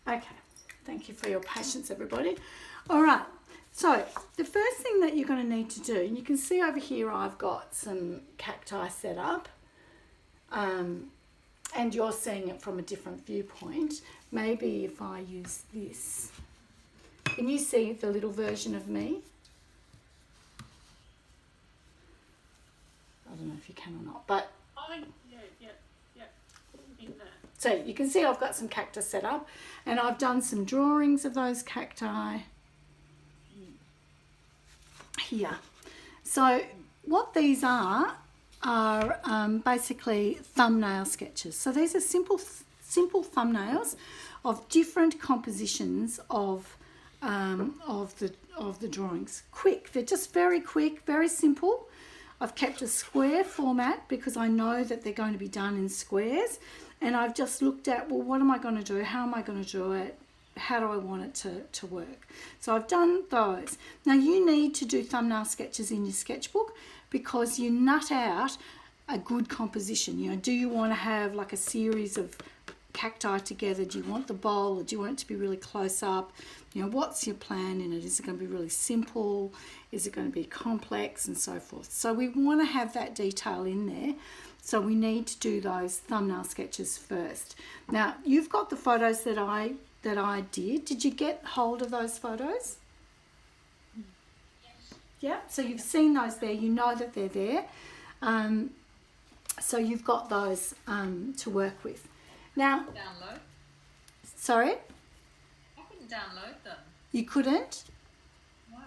Okay, thank you for your patience, everybody. All right, so the first thing that you're going to need to do, and you can see over here I've got some cacti set up, and you're seeing it from a different viewpoint. Maybe if I use this, can you see the little version of me? I don't know if you can or not, but yeah. In there. so you can see I've got some cactus set up, and I've done some drawings of those cacti here. So what these are basically thumbnail sketches. So these are simple thumbnails of different compositions of the drawings. Quick, they're just very quick, very simple. I've kept a square format because I know that they're going to be done in squares, and I've just looked at, well, what am I going to do? How am I going to do it? How do I want it to work? So I've done those. Now you need to do thumbnail sketches in your sketchbook because you nut out a good composition. You know, do you want to have like a series of cacti together? Do you want the bowl, or do you want it to be really close up? You know, what's your plan in it? Is it going to be really simple? Is it going to be complex, and so forth? So we want to have that detail in there. So we need to do those thumbnail sketches first. Now you've got the photos that I did. Did you get hold of those photos? Yes. Yeah, so you've seen those there. You know that they're there. So you've got those to work with. Now, Download. Sorry? I couldn't download them. You couldn't? No.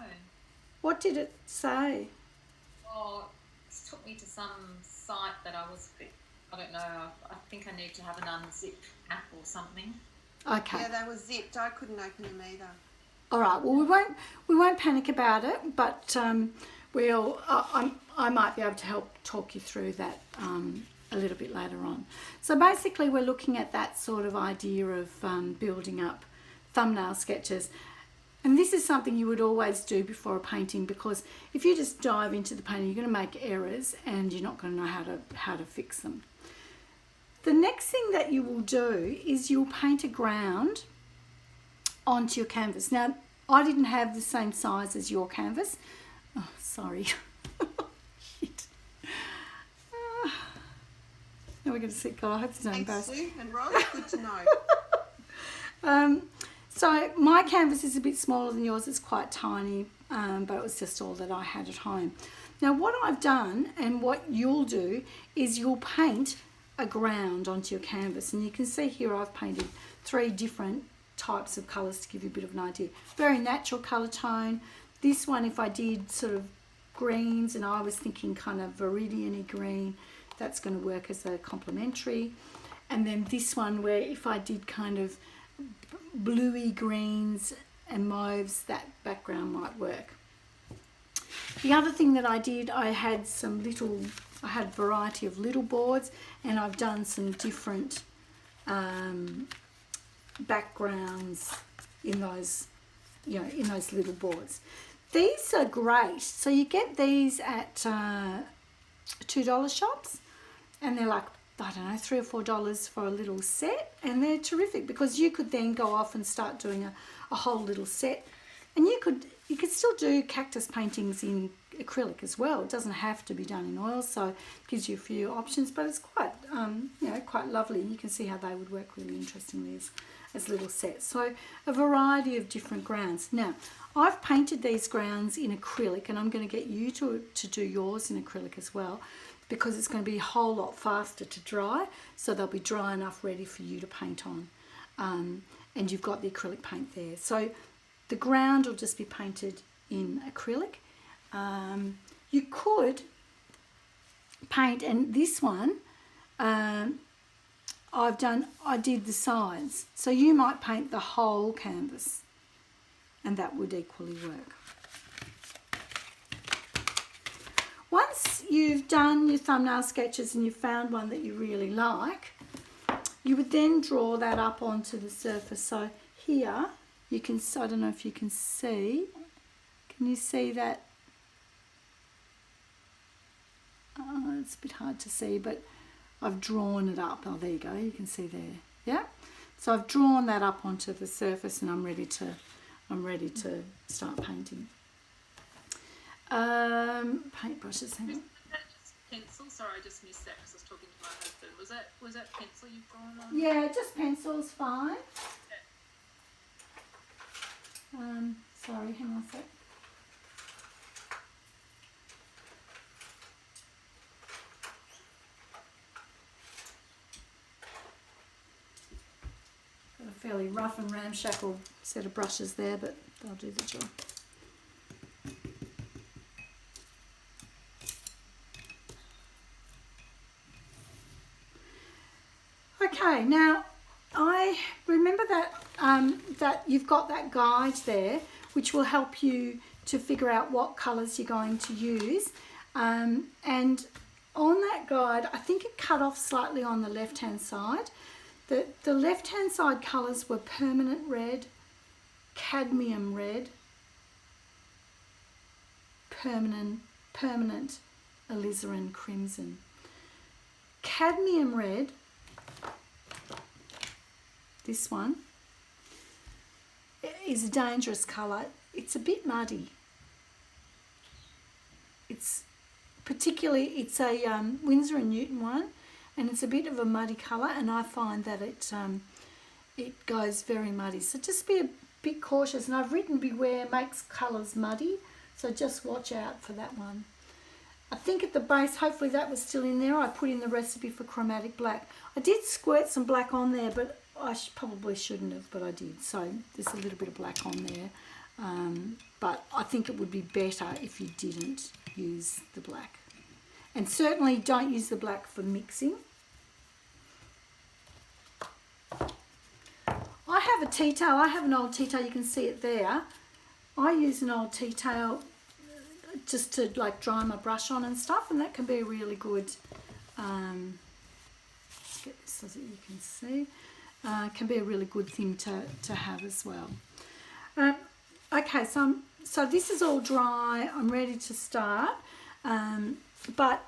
What did it say? Well, it took me to some site that I don't know. I think I need to have an unzip app or something. Okay. Yeah, they were zipped. I couldn't open them either. All right. Well, we won't panic about it, but I might be able to help talk you through that a little bit later on. So basically, we're looking at that sort of idea of building up thumbnail sketches, and this is something you would always do before a painting, because if you just dive into the painting, you're going to make errors and you're not going to know how to fix them. The next thing that you will do is you'll paint a ground onto your canvas. Now, I didn't have the same size as your canvas. Oh, sorry. Shit. Now we're going to see. God, I hope there's no Thanks, embarrassment. Sue and Ron. Good to know. So my canvas is a bit smaller than yours. It's quite tiny, but it was just all that I had at home. Now, what I've done and what you'll do is you'll paint a ground onto your canvas, and you can see here I've painted 3 different types of colours to give you a bit of an idea. Very natural colour tone. This one, if I did sort of greens, and I was thinking kind of viridian-y green, that's going to work as a complementary. And then this one, where if I did kind of bluey greens and mauves, that background might work. The other thing that I did, I had variety of little boards, and I've done some different backgrounds in those, in those little boards. These are great. So you get these at $2 shops, and they're like, I don't know, $3 or $4 for a little set, and they're terrific because you could then go off and start doing a whole little set, and you could still do cactus paintings in acrylic as well. It doesn't have to be done in oil, so it gives you a few options, but it's quite quite lovely. You can see how they would work really interestingly as little sets. So a variety of different grounds. Now, I've painted these grounds in acrylic, and I'm going to get you to do yours in acrylic as well, because it's going to be a whole lot faster to dry, so they'll be dry enough ready for you to paint on. And you've got the acrylic paint there. So the ground will just be painted in acrylic. You could paint, and this one I did the sides, so you might paint the whole canvas, and that would equally work. Once you've done your thumbnail sketches and you've found one that you really like, you would then draw that up onto the surface. So here you can, I don't know if you can see, can you see that? It's a bit hard to see, but I've drawn it up. Oh, there you go, you can see there. Yeah, So I've drawn that up onto the surface, and I'm ready to start painting. Paintbrushes. Hang on. Was that just pencil? Sorry, I just missed that because I was talking to my husband. Was that pencil you've drawn on? Yeah, just pencil's fine. Sorry, hang on a sec. Got a fairly rough and ramshackle set of brushes there, but they'll do the job. Okay, now I remember that that you've got that guide there, which will help you to figure out what colours you're going to use. And on that guide, I think it cut off slightly on the left-hand side. The left-hand side colours were permanent red, cadmium red, permanent alizarin crimson. Cadmium red, this one, is a dangerous colour. It's a bit muddy. It's a Winsor & Newton one, and it's a bit of a muddy colour, and I find that it goes very muddy. So just be a bit cautious. And I've written beware makes colours muddy, so just watch out for that one. I think at the base, hopefully that was still in there, I put in the recipe for chromatic black. I did squirt some black on there, but I probably shouldn't have, but I did. So there's a little bit of black on there. But I think it would be better if you didn't use the black. And certainly don't use the black for mixing. I have a tea towel. I have an old tea towel. You can see it there. I use an old tea towel just to like dry my brush on and stuff, and that can be a really good, let's get this so that you can see, can be a really good thing to have as well. Okay, so this is all dry. I'm ready to start, but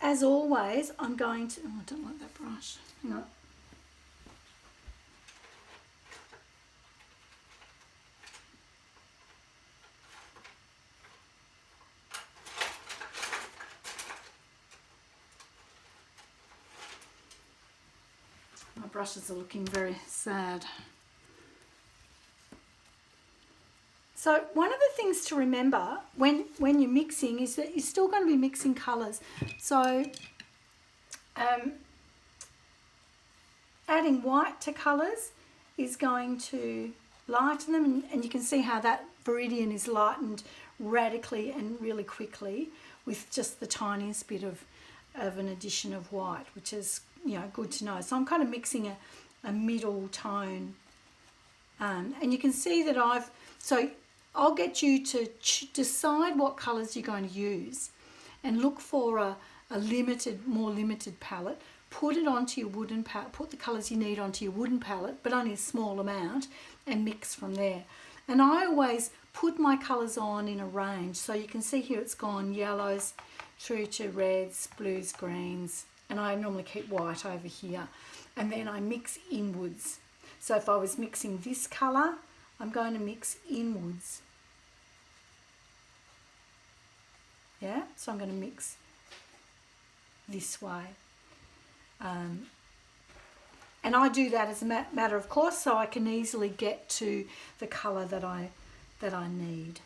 as always, I'm going to, I don't like that brush, hang on. My brushes are looking very sad. So one of the things to remember when you're mixing is that you're still going to be mixing colours. So adding white to colours is going to lighten them, and you can see how that viridian is lightened radically and really quickly with just the tiniest bit of an addition of white, which is, you know, good to know. So I'm kind of mixing a middle tone, and you can see that I'll get you to decide what colours you're going to use and look for a more limited palette. Put it onto your wooden palette, put the colours you need onto your wooden palette, but only a small amount, and mix from there. And I always put my colours on in a range. So you can see here it's gone yellows through to reds, blues, greens, and I normally keep white over here. And then I mix inwards. So if I was mixing this colour, I'm going to mix inwards. Yeah, so I'm going to mix this way. And I do that as a matter of course, so I can easily get to the colour that I need.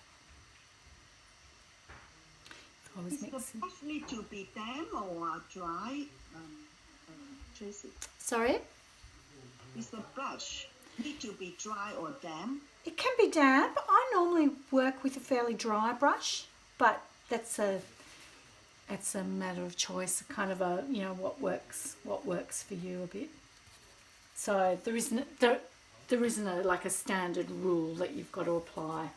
Is the brush need to be damp or dry, Tracy? Sorry? Is the brush need to be dry or damp? It can be damp. I normally work with a fairly dry brush, but that's a matter of choice, kind of a, you know, what works for you a bit. So there isn't like a standard rule that you've got to apply.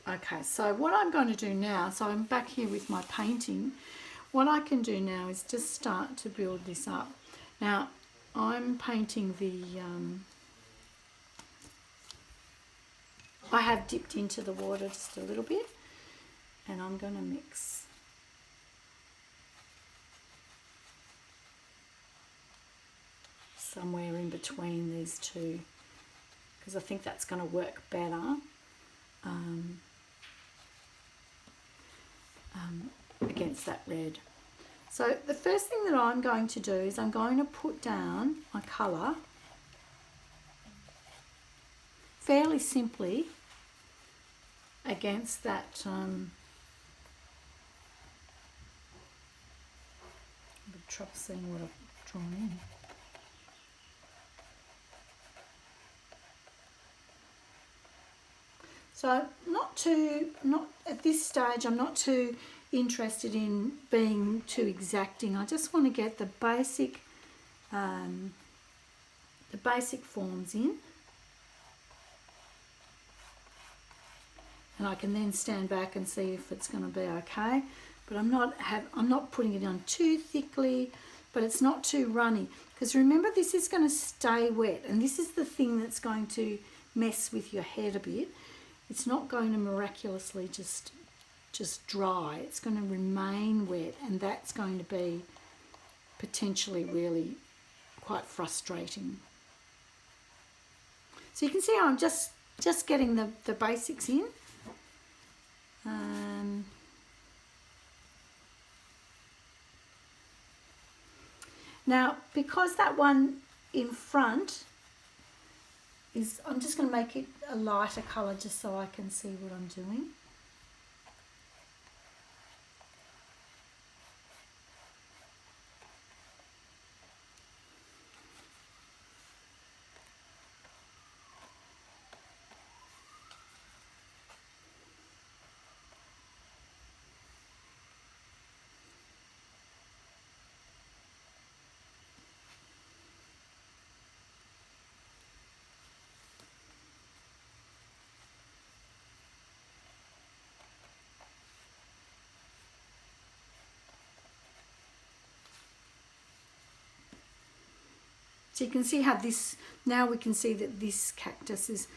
Okay, so what I'm going to do now, so I'm back here with my painting. What I can do now is just start to build this up. Now I'm painting I have dipped into the water just a little bit, and I'm going to mix. somewhere in between these two, because I think that's going to work better against that red. So the first thing that I'm going to do is I'm going to put down my colour fairly simply against that I'm having trouble seeing what I've drawn in. So not at this stage, I'm not too interested in being too exacting. I just want to get the basic forms in, and I can then stand back and see if it's going to be okay. But I'm not putting it on too thickly, but it's not too runny, because remember, this is going to stay wet, and this is the thing that's going to mess with your head a bit. It's not going to miraculously just dry. It's going to remain wet, and that's going to be potentially really quite frustrating. So you can see how I'm just getting the basics in. Now, because that one in front is, I'm just going to make it a lighter colour just so I can see what I'm doing. So you can see how this, now we can see that this cactus is,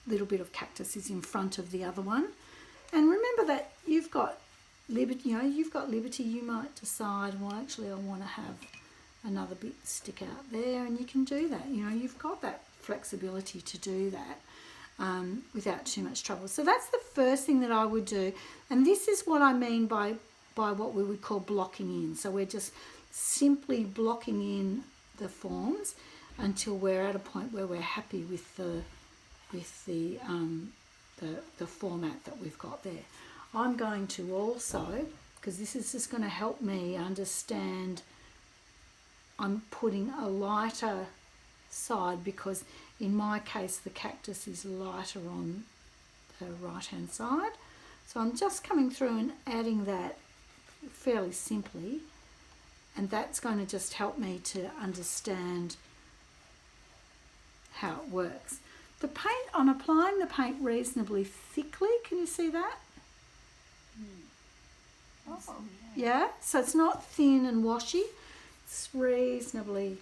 little bit of cactus is in front of the other one. And remember that you've got liberty, you might decide, well, actually I want to have another bit stick out there, and you can do that. You've got that flexibility to do that without too much trouble. So that's the first thing that I would do. And this is what I mean by what we would call blocking in. So we're just simply blocking in the forms until we're at a point where we're happy with the format that we've got there. I'm going to also, because this is just going to help me understand, I'm putting a lighter side, because in my case the cactus is lighter on the right hand side. So I'm just coming through and adding that fairly simply, and that's going to just help me to understand how it works. The paint, I'm applying the paint reasonably thickly. Can you see that? Oh, Yeah, so it's not thin and washy. It's reasonably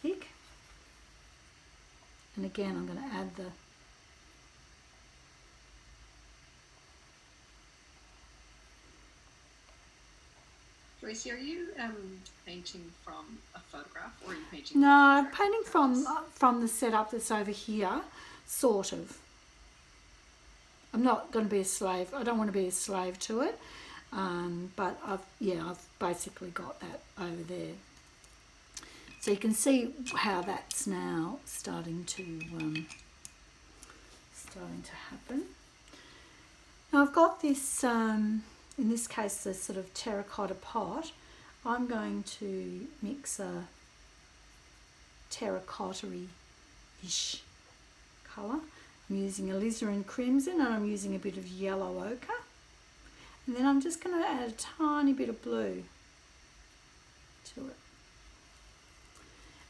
thick. And again, I'm going to add the Tracy, are you painting from a photograph, or are you painting? No, I'm painting from the setup that's over here, sort of. I'm not going to be a slave. I don't want to be a slave to it, but I've basically got that over there. So you can see how that's now starting to happen. Now I've got this. In this case, the sort of terracotta pot. I'm going to mix a terracotta-ish colour. I'm using alizarin crimson, and I'm using a bit of yellow ochre. And then I'm just going to add a tiny bit of blue to it.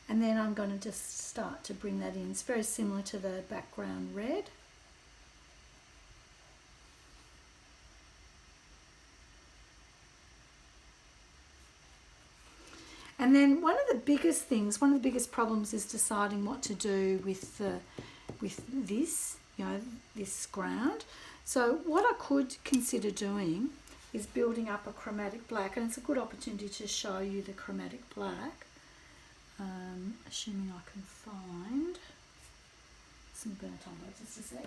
And then I'm going to just start to bring that in. It's very similar to the background red. And then one of the biggest problems is deciding what to do with this, this ground. So what I could consider doing is building up a chromatic black, and it's a good opportunity to show you the chromatic black. assuming I can find some burnt umber, just a sec.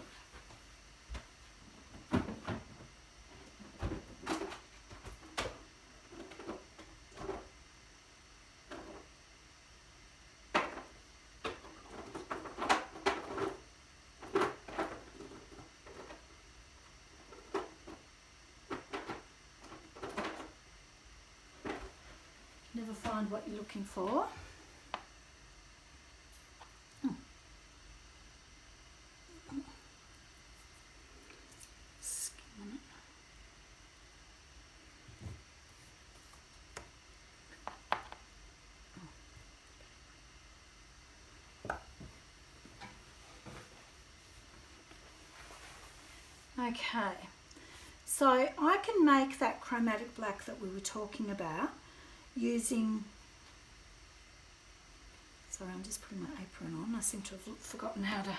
Never find what you're looking for. Skim it. Okay, so I can make that chromatic black that we were talking about using, sorry, I'm just putting my apron on. I seem to have forgotten how to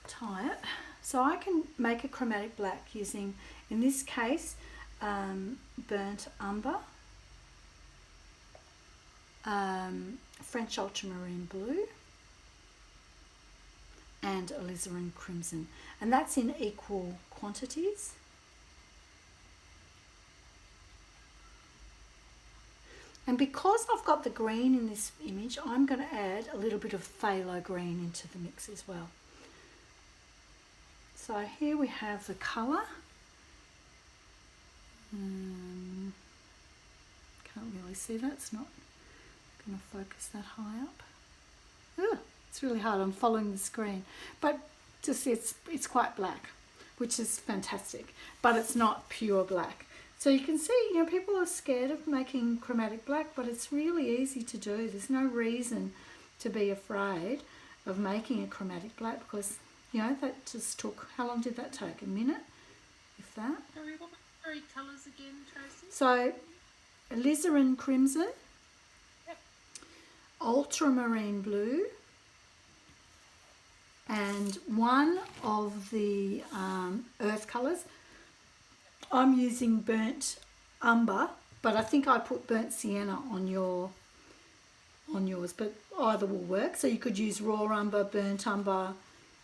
tie it. So I can make a chromatic black using, in this case, burnt umber, French ultramarine blue, and alizarin crimson, and that's in equal quantities. And because I've got the green in this image, I'm going to add a little bit of phthalo green into the mix as well. So here we have the colour. Can't really see that, it's not going to focus that high up. Ooh, it's really hard, I'm following the screen. But just it's quite black, which is fantastic, but it's not pure black. So you can see, you know, people are scared of making chromatic black, but it's really easy to do. There's no reason to be afraid of making a chromatic black because, you know, that just took, how long did that take? A minute, if that? Sorry, what were the 3 colours again, Tracy? So, alizarin crimson, Yep. ultramarine blue, and one of the earth colours. I'm using burnt umber, but I think I put burnt sienna on yours, but either will work. So you could use raw umber,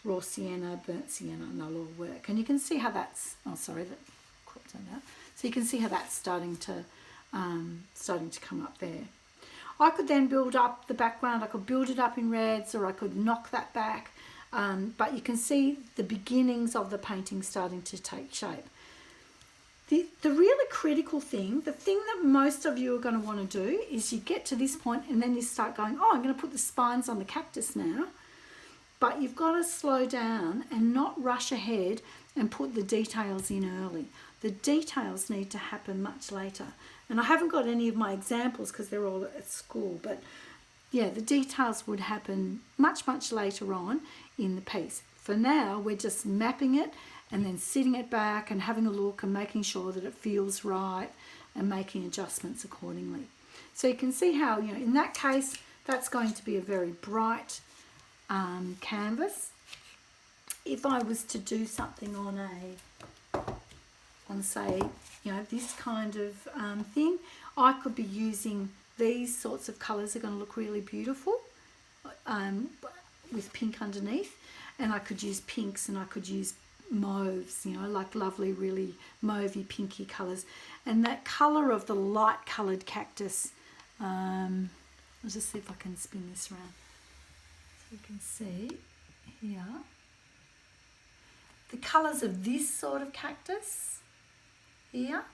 raw sienna, burnt sienna, and they'll all work. And you can see how that's, oh sorry, that cropped that out. So you can see how that's starting to come up there. I could then build up the background. I could build it up in reds, or I could knock that back. But you can see the beginnings of the painting starting to take shape. The really critical thing, the thing that most of you are going to want to do is you get to this point and then you start going, oh, I'm going to put the spines on the cactus now. But you've got to slow down and not rush ahead and put the details in early. The details need to happen much later. And I haven't got any of my examples because they're all at school. But yeah, the details would happen much, much later on in the piece. For now, we're just mapping it and then sitting it back and having a look and making sure that it feels right and making adjustments accordingly. So you can see how, you know, in that case, that's going to be a very bright canvas. If I was to do something on say, you know, this kind of thing, I could be using these sorts of colours are going to look really beautiful with pink underneath, and I could use pinks and I could use mauves, you know, like lovely, really mauvey, pinky colours. And that colour of the light coloured cactus, I'll just see if I can spin this around so you can see here. The colours of this sort of cactus here,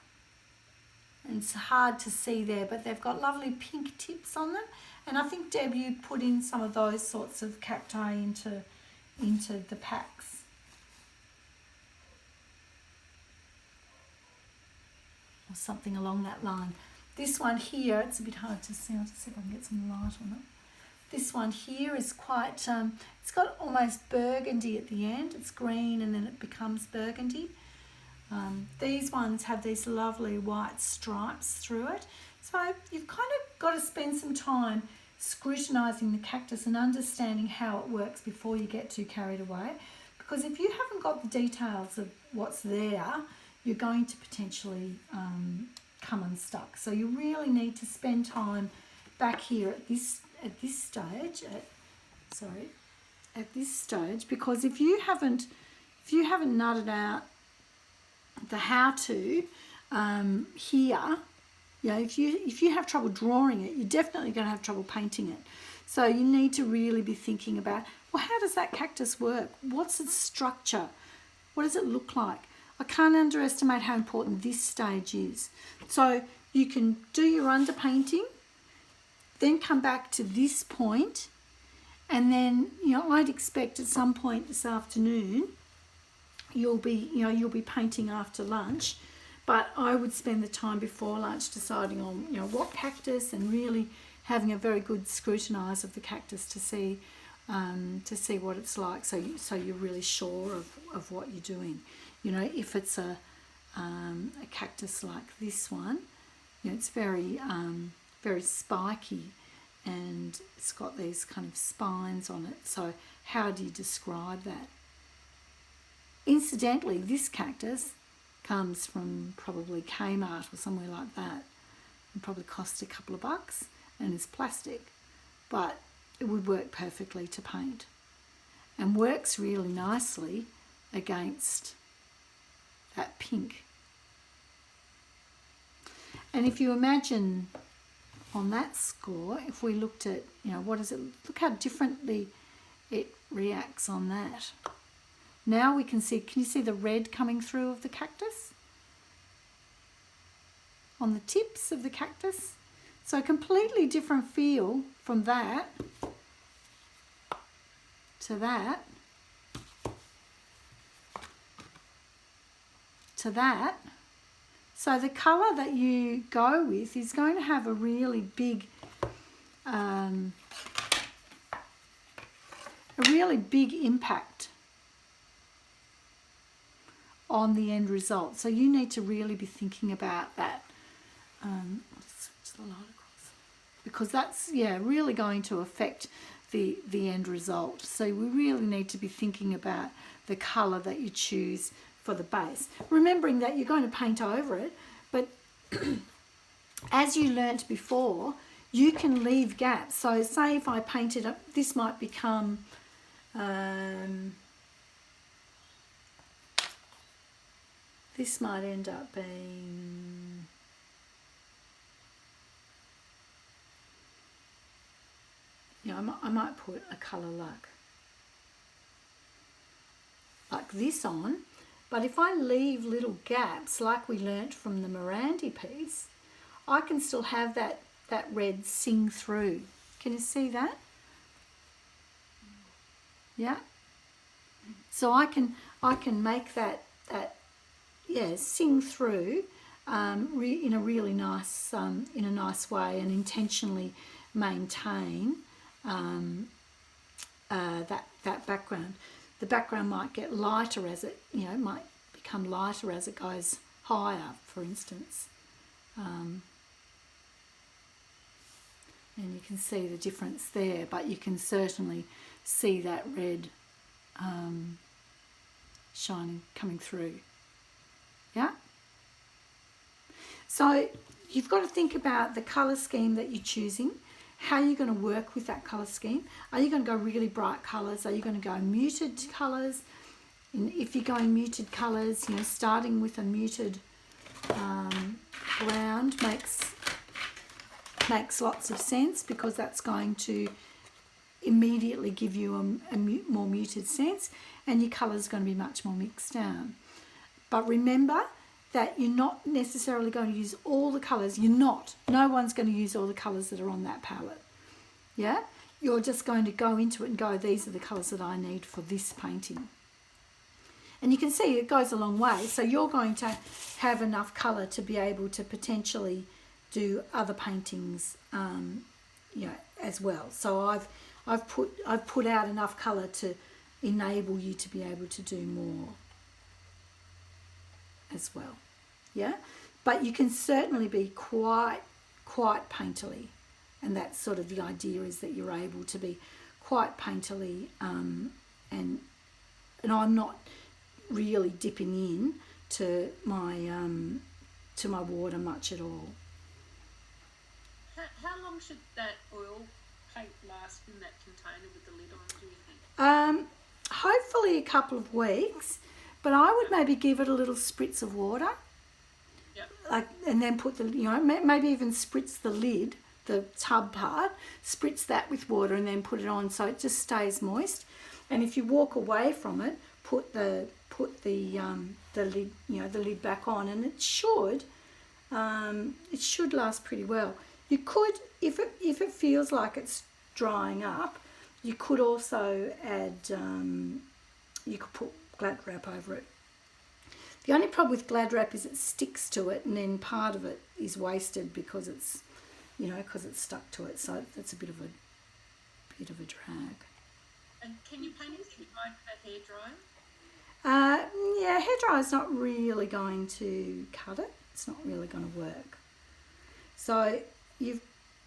and it's hard to see there, but they've got lovely pink tips on them. And I think, Deb, you put in some of those sorts of cacti into the packs. Or something along that line. This one here, it's a bit hard to see. I'll just see if I can get some light on it. This one here is quite, it's got almost burgundy at the end. It's green and then it becomes burgundy. These ones have these lovely white stripes through it. So you've kind of got to spend some time scrutinising the cactus and understanding how it works before you get too carried away. Because if you haven't got the details of what's there, you're going to potentially come unstuck. So you really need to spend time back here at this stage, because if you haven't nutted out the how to here, if you have trouble drawing it, you're definitely going to have trouble painting it. So you need to really be thinking about, well, how does that cactus work? What's its structure? What does it look like? I can't underestimate how important this stage is. So you can do your underpainting, then come back to this point, and then I'd expect at some point this afternoon you'll be painting after lunch, but I would spend the time before lunch deciding on what cactus, and really having a very good scrutinise of the cactus to see what it's like, so you're really sure of what you're doing. If it's a cactus like this one, it's very very spiky, and it's got these kind of spines on it. So how do you describe that? Incidentally, this cactus comes from probably Kmart or somewhere like that. It probably cost a couple of bucks and is plastic, but it would work perfectly to paint and works really nicely against that pink. And if you imagine on that score, if we looked at, what is it, look how differently it reacts on that. Now we can see, can you see the red coming through of the cactus? On the tips of the cactus? So a completely different feel from that to that to that. So the colour that you go with is going to have a really big impact on the end result. So you need to really be thinking about that. I'll switch the light across, because that's really going to affect the end result. So we really need to be thinking about the colour that you choose for the base, remembering that you're going to paint over it, but as you learnt before, you can leave gaps. So say if I painted up, this might become this might end up being I might put a colour like this on. But if I leave little gaps, like we learnt from the Mirandi piece, I can still have that red sing through. Can you see that? Yeah. So I can make that sing through in a really nice in a nice way, and intentionally maintain that background. The background might get lighter as it, might become lighter as it goes higher, for instance. And you can see the difference there, but you can certainly see that red shining, coming through. Yeah? So you've got to think about the colour scheme that you're choosing. How are you going to work with that colour scheme? Are you going to go really bright colours? Are you going to go muted colours? And if you're going muted colours, starting with a muted ground makes lots of sense, because that's going to immediately give you a more muted sense, and your colour's going to be much more mixed down. But remember that you're not necessarily going to use all the colours. No one's going to use all the colours that are on that palette. Yeah? You're just going to go into it and go, these are the colours that I need for this painting. And you can see it goes a long way. So you're going to have enough colour to be able to potentially do other paintings, as well. So I've put out enough colour to enable you to be able to do more as well. Yeah, but you can certainly be quite painterly, and that's sort of the idea, is that you're able to be quite painterly, and I'm not really dipping in to my water much at all. How long should that oil paint in that container with the lid on, do you think? Hopefully a couple of weeks, but I would maybe give it a little spritz of water. Yep. And then put the, maybe even spritz the lid, the tub part, spritz that with water and then put it on so it just stays moist. And if you walk away from it, put the lid, the lid back on, and it should last pretty well. You could, if it feels like it's drying up, you could also add, you could put Glad wrap over it. The only problem with Glad wrap is it sticks to it, and then part of it is wasted because it's, because it's stuck to it. So that's a bit of a drag. And can you paint it with a hairdryer? Yeah, hairdryer is not really going to cut it. It's not really going to work. So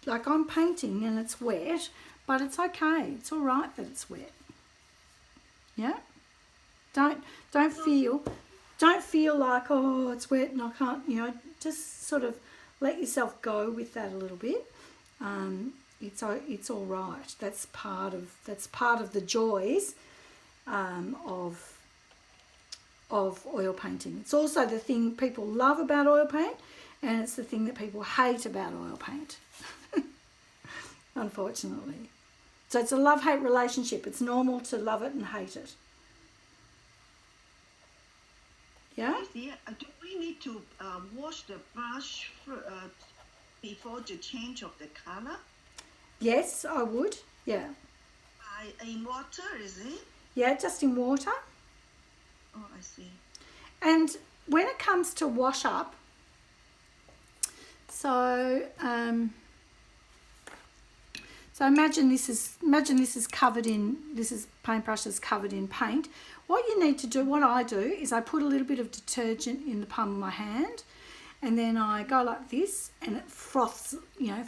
I'm painting and it's wet, but it's okay. It's all right that it's wet. Yeah. Don't feel like, oh, it's wet and I can't. Just sort of let yourself go with that a little bit. It's all right. That's part of the joys of oil painting. It's also the thing people love about oil paint, and it's the thing that people hate about oil paint. Unfortunately. So it's a love-hate relationship. It's normal to love it and hate it. Yeah? Do we need to wash the brush before the change of the color? Yes, I would. Yeah. In water, is it? Yeah, just in water. Oh, I see. And when it comes to wash up, so imagine this is covered in, paintbrush is covered in paint. What you need to do, what I do, is I put a little bit of detergent in the palm of my hand, and then I go like this, and it froths,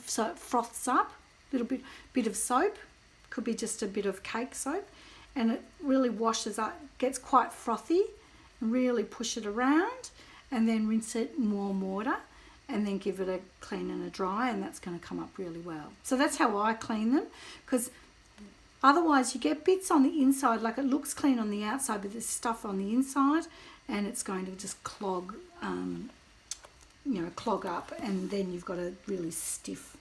so it froths up. A little bit of soap, could be just a bit of cake soap, and it really washes up, gets quite frothy, and really push it around, and then rinse it in warm water, and then give it a clean and a dry, and that's going to come up really well. So that's how I clean them, because otherwise you get bits on the inside, like it looks clean on the outside, but there's stuff on the inside, and it's going to just clog up, and then you've got a really stiff,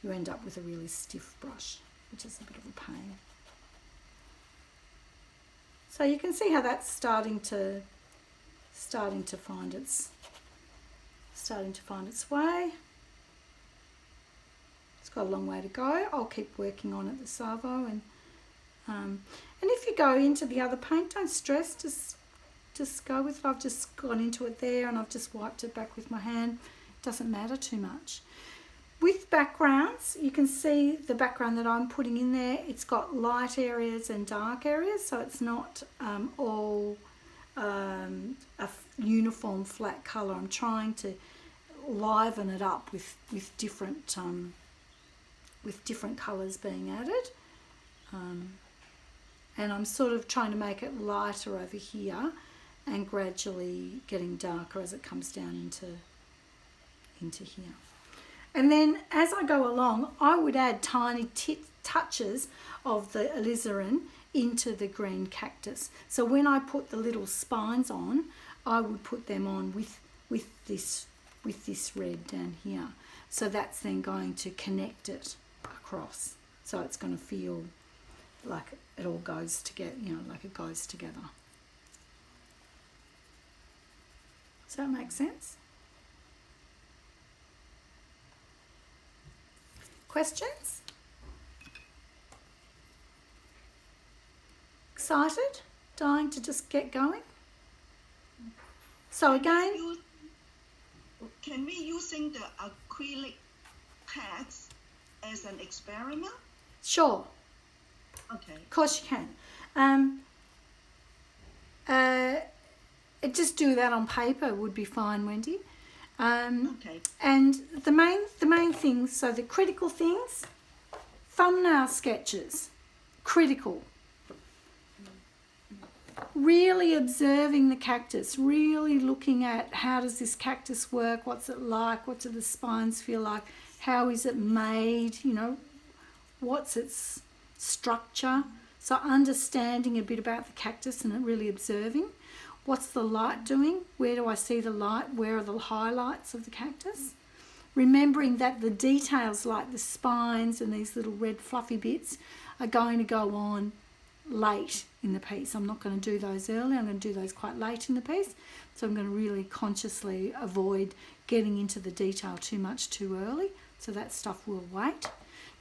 you end up with a really stiff brush, which is a bit of a pain. So you can see how that's starting to find its way. It's got a long way to go. I'll keep working on it, the Savo, and if you go into the other paint, don't stress, just go with it. I've just gone into it there and I've just wiped it back with my hand. It doesn't matter too much. With backgrounds, you can see the background that I'm putting in there. It's got light areas and dark areas, so it's not all a uniform flat colour. I'm trying to liven it up with different colours being added, and I'm sort of trying to make it lighter over here and gradually getting darker as it comes down into here. And then as I go along, I would add tiny touches of the alizarin into the green cactus. So when I put the little spines on, I would put them on with this red down here. So that's then going to connect it across. So it's going to feel like it all goes together, like it goes together. Does that make sense? Questions? Excited? Dying to just get going? So again, can we using the acrylic pads as an experiment? Sure. Okay. Of course you can. Just do that on paper would be fine, Wendy. Okay. And the main things, so the critical things, thumbnail sketches, critical. Really observing the cactus, really looking at how does this cactus work, what's it like, what do the spines feel like, how is it made, what's its structure. So understanding a bit about the cactus and really observing. What's the light doing? Where do I see the light? Where are the highlights of the cactus? Remembering that the details like the spines and these little red fluffy bits are going to go on late in the piece. I'm not going to do those early. I'm going to do those quite late in the piece. So I'm going to really consciously avoid getting into the detail too much too early. So that stuff will wait.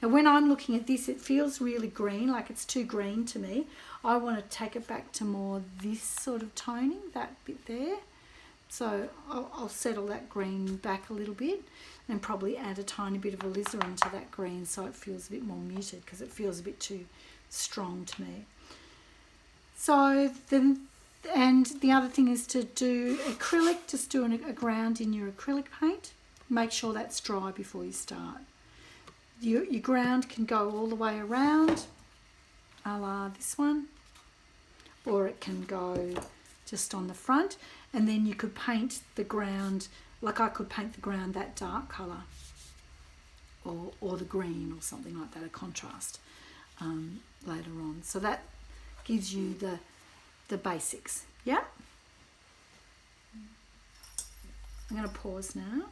Now when I'm looking at this, it feels really green, like it's too green to me. I want to take it back to more this sort of toning, that bit there. So I'll settle that green back a little bit and probably add a tiny bit of alizarin to that green so it feels a bit more muted, because it feels a bit too strong to me. So then, and the other thing is to do acrylic, just do a ground in your acrylic paint. Make sure that's dry before you start. Your ground can go all the way around, a la this one, or it can go just on the front, and then you could paint the ground, like I could paint the ground that dark colour, or the green or something like that, a contrast later on. So that gives you the basics. Yeah? I'm going to pause now.